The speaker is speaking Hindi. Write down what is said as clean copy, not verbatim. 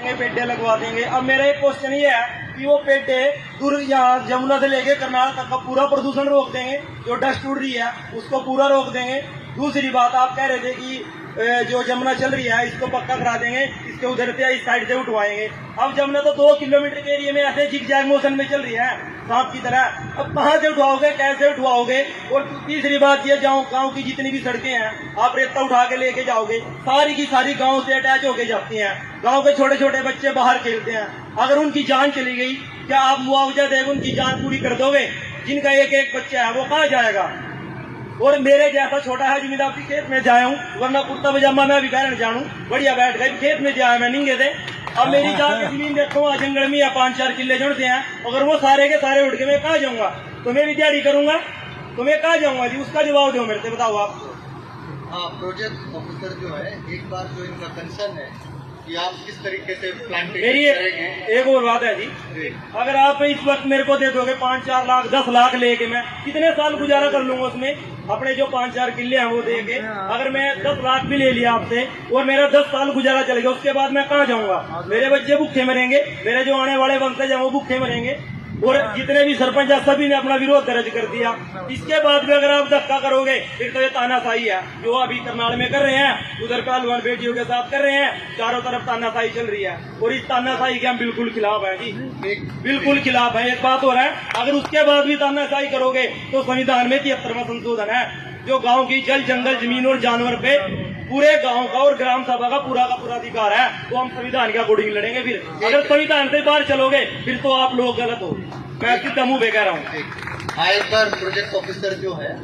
के पेड्डे लगवा देंगे। अब मेरा एक क्वेश्चन ये है कि वो पेड्डे दूर यहाँ जमुना से लेके करनाल तक का पूरा प्रदूषण रोक देंगे, जो डस्ट उड़ रही है उसको पूरा रोक देंगे। दूसरी बात, आप कह रहे थे कि जो जमुना चल रही है इसको पक्का करा देंगे, इसके उधर से इस साइड से उठवाएंगे। अब जमुना तो 2 किलोमीटर के एरिया में ऐसे जिगजैग मोशन में चल रही है सांप की तरह। अब कहाँ से उठवाओगे, कैसे उठवाओगे? और तीसरी बात ये, गाँव की जितनी भी सड़कें हैं आप रेता उठा के लेके जाओगे, सारी की सारी गाँव से अटैच होके जाती हैं। गाँव के छोटे छोटे बच्चे बाहर खेलते हैं, अगर उनकी जान चली गई, क्या आप मुआवजा देकर उनकी जान पूरी कर दोगे? जिनका एक एक बच्चा है वो कहाँ जाएगा? और मेरे जैसा छोटा है जमींदार भी खेत में जाया हूँ, वरना कुर्ता पजामा मैं भी कारण जानू, बढ़िया बैठ गए खेत में जाया मैं नींगे थे। अब मेरी जाके जमीन देखो, जंगल में या 5-4 किले जुड़ते हैं, अगर वो सारे के सारे उठ के मैं कहाँ जाऊंगा? तो मैं भी दिहाड़ी करूंगा, तो मैं कहाँ जाऊंगा जी? उसका जवाब दो मेरे से, बताओ आप। हाँ, प्रोजेक्ट ऑफिसर जो है, एक बार जो इनका कंसर्न है कि आप किस तरीके से प्लांटेशन करेंगे। एक और बात है जी, अगर आप इस वक्त मेरे को दे दोगे 5-4 लाख 10 लाख लेके, मैं कितने साल गुजारा कर लूंगा उसमें? अपने जो 5-4 किले हैं वो देके अगर मैं 10 लाख भी ले लिया आपसे और मेरा 10 साल गुजारा चल गया, उसके बाद मैं कहाँ जाऊंगा? मेरे बच्चे भूखे मरेंगे, मेरे जो आने वाले वंशज हैं वो भूखे मरेंगे। और जितने भी सरपंच है सभी ने अपना विरोध दर्ज कर दिया। इसके बाद भी अगर आप धक्का करोगे फिर तो ये तानाशाही है जो अभी करनाल में कर रहे हैं, उधर कालवान बेटियों के साथ कर रहे हैं, चारों तरफ तानाशाही चल रही है। और इस तानाशाही के हम बिल्कुल खिलाफ है जी, बिल्कुल खिलाफ है। एक बात हो रहा है, अगर उसके बाद भी तानाशाही करोगे तो संविधान में 73वां संशोधन है, जो गाँव की जल जंगल जमीन और जानवर पे पूरे गांव का और ग्राम सभा का पूरा अधिकार है, तो हम संविधान के अकॉर्डिंग लड़ेंगे। फिर अगर संविधान से बाहर चलोगे फिर तो आप लोग गलत हो, मैं सीधा मुंह पे कह रहा हूँ। हाँ, एक बार प्रोजेक्ट ऑफिसर जो है